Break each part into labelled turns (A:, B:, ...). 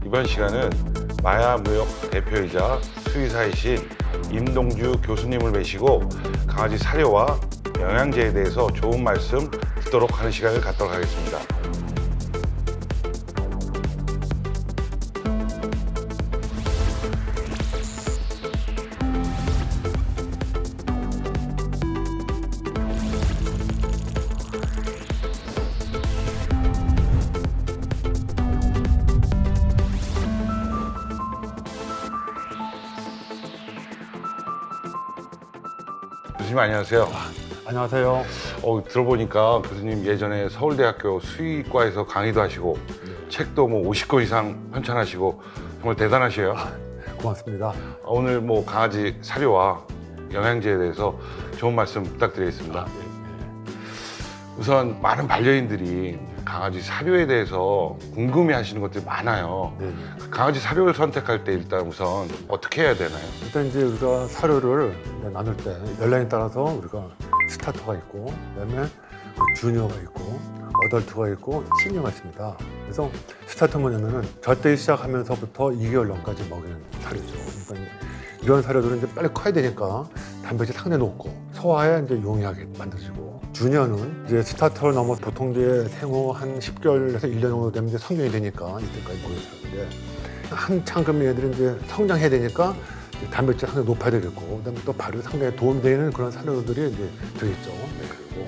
A: 이번 시간은 마야무역 대표이자 수의사이신 임동주 교수님을 모시고 강아지 사료와 영양제에 대해서 좋은 말씀 듣도록 하는 시간을 갖도록 하겠습니다. 교수님 안녕하세요.
B: 안녕하세요.
A: 들어보니까 교수님 예전에 서울대학교 수의과에서 강의도 하시고 책도 뭐 50권 이상 편찬하시고 정말 대단하셔요.
B: 고맙습니다.
A: 오늘 뭐 강아지 사료와 영양제에 대해서 좋은 말씀 부탁드리겠습니다. 우선 많은 반려인들이 강아지 사료에 대해서 궁금해 하시는 것들이 많아요.
B: 네.
A: 강아지 사료를 선택할 때 일단 우선 어떻게 해야 되나요?
B: 일단 이제 우리가 사료를 나눌 때 연령에 따라서 우리가 스타터가 있고, 그다음에 주니어가 있고, 어덜트가 있고, 시니어가 있습니다. 그래서 스타터 뭐냐면은 젖대기 시작하면서부터 2개월령까지 먹이는 사료죠. 그러니까 이런 사료들은 이제 빨리 커야 되니까 단백질 상당히 높고 소화에 이제 용이하게 만들어지고, 주니어는 이제 스타터를 넘어 보통 이제 생후 한 10개월에서 1년 정도 되면 이제 성장이 되니까 이때까지 모여있는데, 한창 그러면 얘들은 이제 성장해야 되니까 단백질 상당히 높아야 되겠고, 그다음에 또 발효 상당히 도움되는 그런 사료들이 이제 들어있죠. 그리고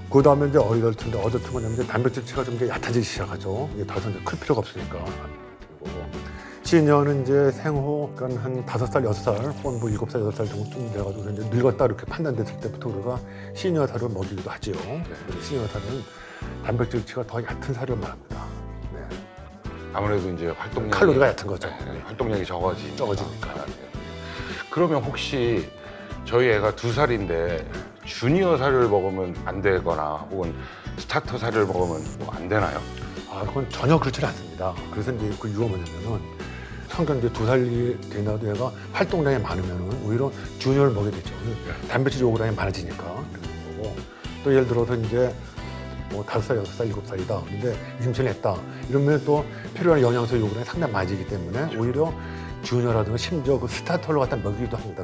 B: 그 다음에 이제 어덜트인데, 어덜트 뭐냐면 이제 단백질체가 좀 이제 얕아지기 시작하죠. 이게 더 이상 이제 클 필요가 없으니까. 그리고 시니어는 이제 생후 그러니까 한 5살, 6살 혹은 뭐 7살, 8살 정도쯤 돼가지고 이제 늙었다 이렇게 판단됐을 때부터 우리가 시니어 사료를 먹이기도 하죠. 시니어 사료는 단백질체가 더 얕은 사료를 말합니다. 네.
A: 아무래도 이제 활동량이
B: 칼로리가 얕은 거죠.
A: 활동량이 적어지니까.
B: 적어지니까.
A: 그러면 혹시 저희 애가 2살인데 주니어 사료를 먹으면 안 되거나 혹은 스타터 사료를 먹으면 뭐 안 되나요?
B: 그건 전혀 그렇지 않습니다. 그래서 이제 그 이유가 뭐냐면은 성경 이제 2살이 되나도 얘가 활동량이 많으면은 오히려 주니어를 먹게 되죠. 단백질 요구량이 많아지니까 그런 거고. 또 예를 들어서 이제 뭐 5살, 6살, 7살이다. 근데 임신을 했다. 이러면 또 필요한 영양소 요구량이 상당히 많아지기 때문에 오히려 주니어라든가 심지어 그 스타터를 갖다 먹이기도 합니다.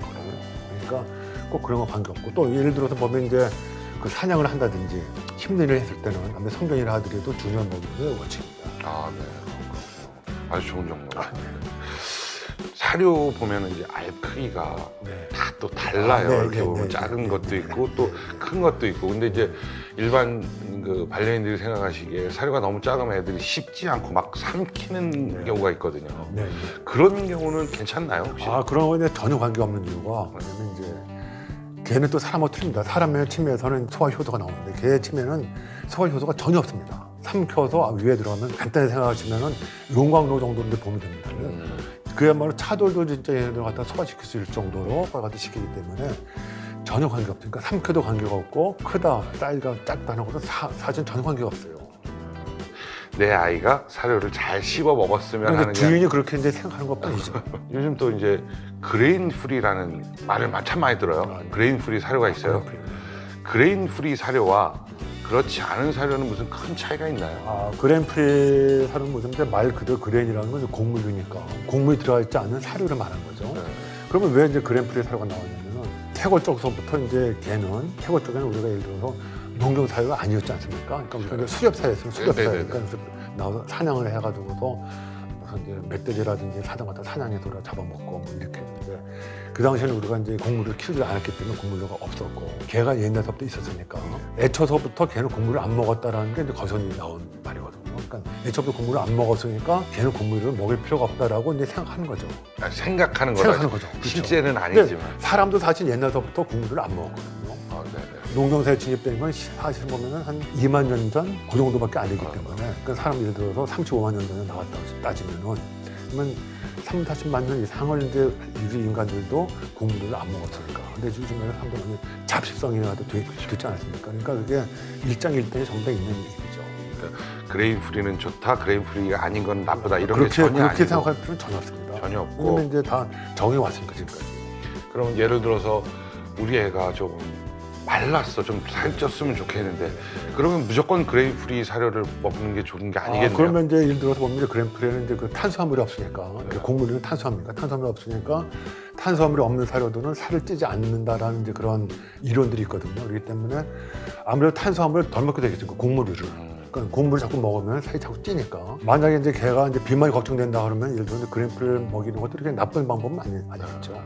B: 그러니까 꼭 그런 거 관계없고, 또 예를 들어서 보면 이제 그 사냥을 한다든지 힘든일을 했을 때는 아마 성견이라 하더라도 주니어 먹이는 게 원칙입니다.
A: 네. 그렇군요. 아주 좋은 정보. 사료 보면 이제 알 크기가
B: 네.
A: 다 또 달라요.
B: 네,
A: 이렇게
B: 네,
A: 보면
B: 네,
A: 작은
B: 네,
A: 것도
B: 네,
A: 있고
B: 네,
A: 또
B: 네.
A: 큰 것도 있고. 근데 이제 일반 그 반려인들이 생각하시기에 사료가 너무 작으면 애들이 씹지 않고 막 삼키는 경우가 있거든요.
B: 네.
A: 그런 경우는 괜찮나요, 혹시?
B: 그런 거에 전혀 관계없는 이유가 뭐냐면 이제 개는 또 사람하고 틀립니다. 사람의 침에서는 소화 효소가 나오는데 개의 침에는 소화 효소가 전혀 없습니다. 삼켜서 위에 들어가면 간단히 생각하시면은 용광로 정도로 보면 됩니다. 그야말로 차돌도 진짜 얘네들 갖다 소화시킬 수 있을 정도로 갖다 시키기 때문에 전혀 관계가 없어요. 그러니까 삼켜도 관계가 없고 크다, 사이즈가 작다 하는 것은 사실 전혀 관계가 없어요.
A: 내 아이가 사료를 잘 씹어 먹었으면
B: 그러니까
A: 하는
B: 주인이 그렇게 이제 생각하는 것뿐이죠.
A: 요즘 또 이제 그레인 프리라는 말을 참 많이 들어요. 그레인 프리 사료가 있어요. 그레인 프리 사료와 그렇지 않은 사료는 무슨 큰 차이가 있나요?
B: 그레인프리 사료는 뭐든지 말 그대로 그레인이라는 건 곡물이니까 곡물이 들어가 있지 않은 사료를 말하는 거죠.
A: 네.
B: 그러면 왜 이제 그레인프리 사료가 나왔냐면은 태고 쪽서부터 이제 개는 태고 쪽에는 우리가 예를 들어서 농경 사료가 아니었지 않습니까? 그러니까 우리가 수렵 사료였으면 수렵 사료.
A: 네네네.
B: 그러니까 나와서 사냥을 해가지고서 무슨 이제 멧돼지라든지 사자 같은 사냥해서 우리가 잡아먹고 뭐 이렇게 했는데, 그 당시에는 우리가 이제 곡물을 키우지 않았기 때문에 곡물류가 없었고 개가 옛날서부터 있었으니까 애초서부터 개는 곡물을 안 먹었다라는 게 이제 거선이 나온 말이거든요. 그러니까 애초부터 곡물을 안 먹었으니까 개는 곡물을 먹을 필요가 없다라고 이제 생각하는 거죠.
A: 생각하는
B: 생각하는 거죠. 그렇죠.
A: 실제는
B: 근데
A: 아니지만.
B: 사람도 사실 옛날서부터 곡물을 안 먹었거든요.
A: 네네.
B: 농경사에 진입된 건 사실 보면은 한 2만 년 전 그 정도밖에 안 되기 때문에, 그러니까 사람 예를 들어서 35만 년 전에 나왔다고 따지면은 그러면 3, 40만 년 이상을 이제 우리 인간들도 곡물을 안 먹었으니까. 근데 요즘에는 사람들은 잡식성이라도 되지 않았습니까? 그러니까 그게 일장일단이 전부 다 있는 얘기죠.
A: 그러니까 그레인 프리는 좋다, 그레인 프리가 아닌 건 나쁘다 이런 게 전혀
B: 그렇게
A: 아니고.
B: 생각할 필요는 전혀 없습니다.
A: 전혀 없고.
B: 왜냐면 이제 다 정해 왔으니까 지금까지.
A: 그럼 예를 들어서 우리 애가 좀 말랐어. 좀 살쪘으면 좋겠는데 그러면 무조건 그레인 프리 사료를 먹는 게 좋은 게 아니겠네요.
B: 그러면 이제 예를 들어서 보면 이제 그램프레는 이제 그 탄수화물이 없으니까 곡물은 탄수화물이 없으니까 탄수화물이 없는 사료들은 살을 찌지 않는다라는 이제 그런 이론들이 있거든요. 그렇기 때문에 아무래도 탄수화물을 덜 먹게 되겠죠. 그 곡물을. 그러니까 곡물을 자꾸 먹으면 살이 자꾸 찌니까. 만약에 이제 걔가 이제 비만이 걱정된다 그러면 예를 들어서 그램프레를 먹이는 것도 이렇게 나쁜 방법은 아니겠죠.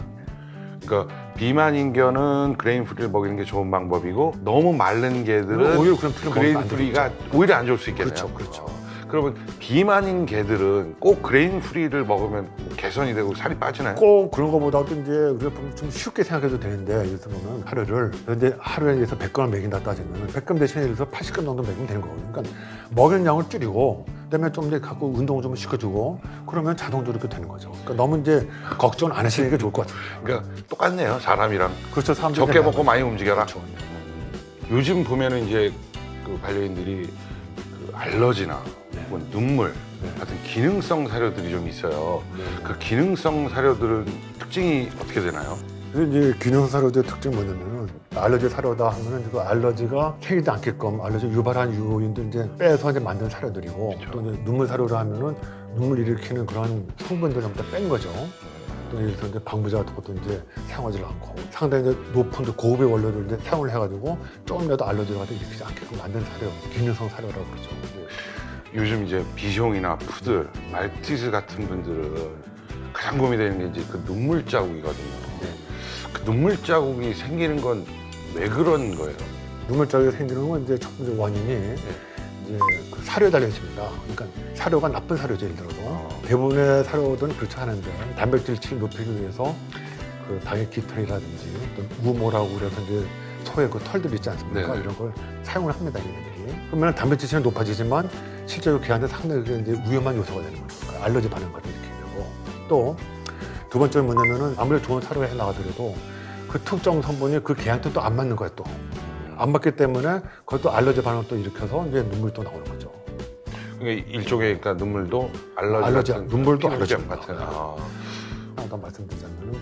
A: 그러니까 비만인견은 그레인 프리를 먹이는 게 좋은 방법이고 너무 마른 개들은
B: 오히려 그램프리를 먹으면
A: 그레인
B: 안
A: 프리가 오히려 안 좋을 수 있겠네요.
B: 그렇죠.
A: 그러면 비만인 개들은 꼭 그레인 프리를 먹으면 개선이 되고 살이 빠지나요?
B: 꼭 그런 거보다도 이제 우리가 보면 좀 쉽게 생각해도 되는데 예를 들면 하루를 근데 하루에 의해서 100g을 먹인다 따지면 100g 대신에 예를 들어서 80g 정도 먹이면 되는 거거든요. 그러니까 먹이는 양을 줄이고 그다음에 좀 이제 갖고 운동을 좀 시켜주고 그러면 자동적으로 이렇게 되는 거죠. 그러니까 너무 이제 걱정 안 하시는 게 좋을 것 같아요.
A: 그러니까 똑같네요. 사람이랑
B: 그렇죠. 사람들이
A: 적게 먹고 많이 움직여라.
B: 그렇죠.
A: 요즘 보면은 이제 그 반려인들이 그 알러지나 혹은 눈물 같은 기능성 사료들이 좀 있어요. 그 기능성 사료들은 특징이 어떻게 되나요?
B: 근데 이제 기능 사료의 특징이 뭐냐면은 알러지 사료다 하면은 그 알러지가 생기지 않게끔 알러지 유발한 요인들 이제 빼서 이제 만든 사료들이고
A: 그렇죠.
B: 또 이제 눈물 사료라 하면은 눈물 일으키는 그런 성분들 전부 다 뺀 거죠. 또 예를 들어 이제 방부제 같은 것도 이제 사용하지 않고 상당히 이제 높은 고급의 원료를 이제 사용을 해가지고 조금이라도 알러지가 일으키지 않게끔 만든 사료, 기능성 사료라고 그러죠.
A: 요즘 이제 비숑이나 푸들, 말티즈 같은 분들은 가장 고민되는 게 이제 그 눈물 자국이거든요. 그 눈물 자국이 생기는 건 왜 그런 거예요?
B: 눈물 자국이 생기는 건 이제 첫 번째 원인이 이제 그 사료에 달려 있습니다. 그러니까 사료가 나쁜 사료죠, 예를 들어서. 대부분의 사료들은 그렇지 않은데 단백질 질 높이기 위해서 그 당의 깃털이라든지 또 우모라고 그래서 이제 소의 그 털들 있지 않습니까?
A: 네.
B: 이런 걸 사용을 합니다, 얘네들이. 그러면 단백질은 높아지지만 실제로 걔한테 상당히 그게 이제 위험한 요소가 되는 거죠. 그러니까 알러지 반응 같은 게 일으키게 되고 또 두 번째는 뭐냐면은 아무리 좋은 사료를 해 나가더라도 그 특정 성분이 그 개한테 또 안 맞는 거예요, 또. 안 맞기 때문에 그것도 알러지 반응을 또 일으켜서 이제 눈물이 또 나오는 거죠.
A: 그러니까 일종의 그러니까 눈물도 알러지 같은
B: 눈물도
A: 피부병
B: 알러지입니다.
A: 같은.
B: 하나 더 말씀드리자면은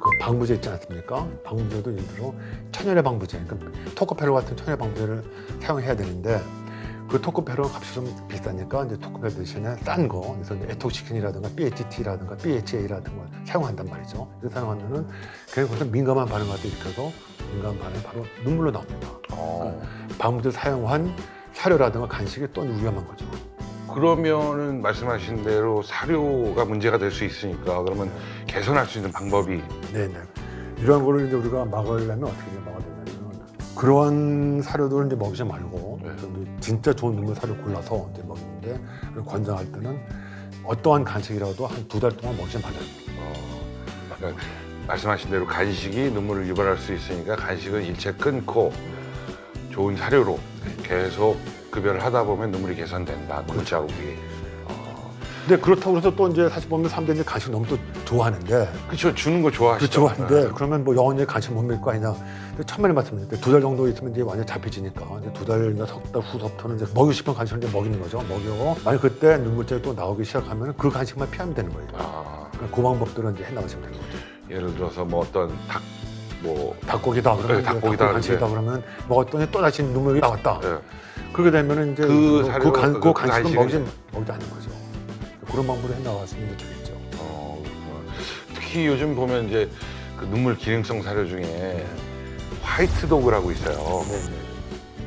B: 그 방부제 있지 않습니까? 방부제도 예를 들어 천연의 방부제, 그러니까 토코페롤 같은 천연의 방부제를 사용해야 되는데 그 토코페롤은 값이 좀 비싸니까 이제 토코페롤 대신에 싼 거, 그래서 이제 에토시킨이라든가 BHT라든가 BHA라든가 사용한단 말이죠. 그래서 사용하면은 그냥 거기서 민감한 반응 같은 일으켜서 민감한 반응이 바로 눈물로 나옵니다. 방부제 사용한 사료라든가 간식이 또 위험한 거죠.
A: 그러면은 말씀하신 대로 사료가 문제가 될 수 있으니까 그러면 개선할 수 있는 방법이
B: 네네. 이런 거를 이제 우리가 막으려면 어떻게 막아야 되냐면 그러한 사료들을 이제 먹이지 말고 좀 이제 진짜 좋은 눈물 사료 골라서 이제 먹이는데 권장할 때는 어떠한 간식이라도 한 2달 동안 먹이지 말아요.
A: 그러니까 말씀하신 대로 간식이 눈물을 유발할 수 있으니까 간식은 일체 끊고 좋은 사료로 계속 급여를 하다 보면 눈물이 개선된다. 눈물 자국이.
B: 근데 그렇다고 해서 또 이제 사실 보면 사람들이 이제 간식 너무 또 좋아하는데
A: 그렇죠. 주는 거
B: 그
A: 좋아하시죠.
B: 좋아하는데 그러면 뭐 영원히 간식 못 먹을 거 아니냐. 근데 천만에 말씀드렸는데 2달 정도 있으면 이제 완전 잡혀지니까 이제 2달이나 석 달 후부터는 이제 먹이고 싶은 간식을 이제 먹이는 거죠. 먹이고 만약 그때 눈물장이 또 나오기 시작하면 그 간식만 피하면 되는 거예요. 그러니까 그 방법들은 이제 해나가시면 되는 거죠.
A: 예를 들어서 뭐 어떤
B: 닭고기다 그러면
A: 네, 닭고기다
B: 간식이다 그러면 먹었더니 또 다시 눈물이 나왔다.
A: 예.
B: 그렇게 되면은 이제
A: 그 사료,
B: 그
A: 그
B: 간식은
A: 간식은
B: 먹지 않는 거죠. 그런 방법으로 해나가시면 되겠죠.
A: 특히 요즘 보면 이제 그 눈물 기능성 사료 중에 화이트 도그라고 있어요.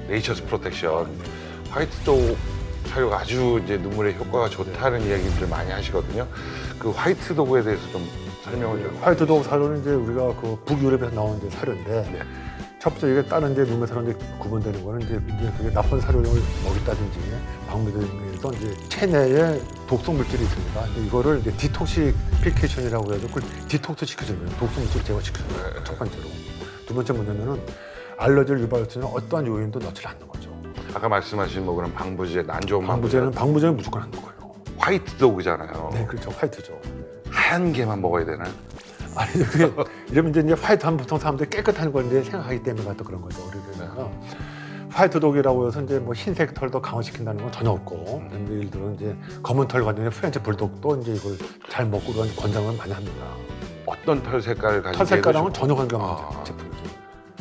A: 네이처스 프로텍션. 화이트 도그 사료가 아주 이제 눈물에 효과가 좋다는 이야기들을 많이 하시거든요. 그 화이트 도그에 대해서 좀 설명을 좀.
B: 화이트 도그 사료는 이제 우리가 그 북유럽에서 나온 이제 사료인데 첫 번째 이게 다른 이제 눈물 사료인데 구분되는 거는 이제 그게 나쁜 사료를 먹였다든지 방부제에서 이제 체내에 독성 물질이 있습니다. 근데 이거를 이제 디톡시피케이션이라고 해서 그걸 디톡스 시켜주는 거예요. 독성 물질 제거시켜주는 거예요. 첫 번째로. 두 번째 뭐냐면은 알러지를 유발할 수 있는 어떠한 요인도 넣지 않는 거죠.
A: 아까 말씀하신 뭐 그런 방부제, 안 좋은
B: 방부제는 무조건 안 먹어요.
A: 화이트 도그잖아요.
B: 네, 그렇죠. 화이트죠.
A: 하얀 게만 먹어야 되나요?
B: 아니, 그게 이러면 이제 화이트 하면 보통 사람들이 깨끗한 걸 이제 생각하기 때문에 또 그런 거죠. 우리가 화이트 독이라고 해서 이제 뭐 흰색 털도 강화시킨다는 건 전혀 없고, 예를 들어 이제 검은 털 가진 프렌치 불독도 이제 이걸 잘 먹고 그런 권장을 많이 합니다.
A: 어떤 털 색깔을 가지고
B: 털 색깔하고는 전혀 관계없는 제품이죠.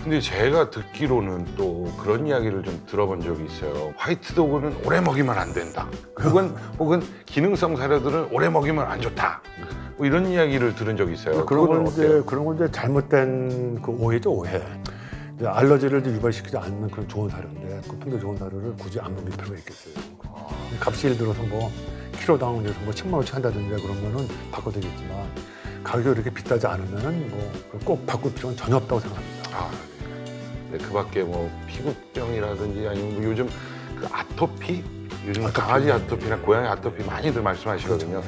A: 근데 제가 듣기로는 또 그런 이야기를 좀 들어본 적이 있어요. 화이트도그는 오래 먹이면 안 된다. 혹은 기능성 사료들은 오래 먹이면 안 좋다. 뭐 이런 이야기를 들은 적이 있어요.
B: 그런
A: 그거는
B: 건
A: 어때요?
B: 이제 그런 건 이제 잘못된 그 오해죠, 오해. 이제 알러지를 이제 유발시키지 않는 그런 좋은 사료인데 품도 좋은 사료를 굳이 안 먹일 필요가 있겠어요. 값이 예를 들어서 뭐 키로당 뭐 10만 원씩 한다든지 그러면은 바꿔도 되겠지만 가격이 그렇게 비싸지 않으면은 뭐 꼭 바꿀 필요는 전혀 없다고 생각합니다.
A: 아, 네. 그 밖에 뭐 피부병이라든지 아니면 뭐 요즘 그 아토피? 요즘
B: 아토피.
A: 강아지 아토피나 고양이 아토피 많이들 말씀하시거든요.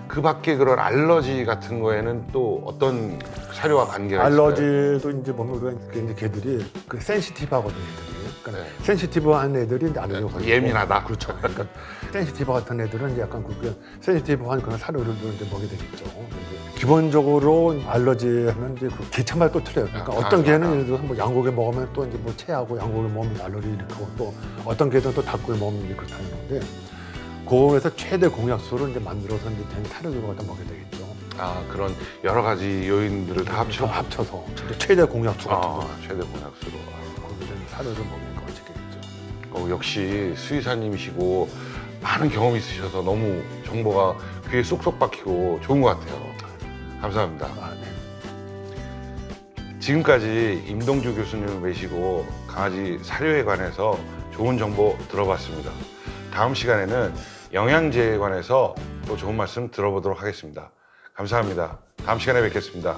A: 그 밖에 그런 알러지 같은 거에는 또 어떤 사료와 관계가 있을까요?
B: 알러지도 이제 보면 우리가 이제 걔들이 그 센시티브하거든요, 애들이. 그러니까
A: 네.
B: 센시티브한 애들이 이제 알러지가 걸리고
A: 예민하다.
B: 그렇죠. 그러니까 센시티브 같은 애들은 이제 약간 그 센시티브한 그런 사료를 이제 먹게 되겠죠. 근데 기본적으로 알러지 하면 이제 그 개체마다 또 틀려요. 그러니까 어떤 개는 예를 들어서 뭐 양고기 먹으면 또 이제 뭐 체하고 양고기 먹으면 알러지 일으키고 또 어떤 개들은 또 닭고기 먹으면 이제 그렇다는 건데 그거에서 최대 공약수를 이제 만들어서 이제 된 사료를 갖다 먹게 되겠죠.
A: 아, 그런 여러 가지 요인들을 다
B: 합쳐서 최대 공약수 같은 거.
A: 최대 공약수로.
B: 거기에 사료를 먹는 거 지겠죠.
A: 역시 수의사님이시고 많은 경험이 있으셔서 너무 정보가 귀에 쏙쏙 박히고 좋은 것 같아요. 감사합니다.
B: 아, 네.
A: 지금까지 임동주 교수님을 모시고 강아지 사료에 관해서 좋은 정보 들어봤습니다. 다음 시간에는 영양제에 관해서 또 좋은 말씀 들어보도록 하겠습니다. 감사합니다. 다음 시간에 뵙겠습니다.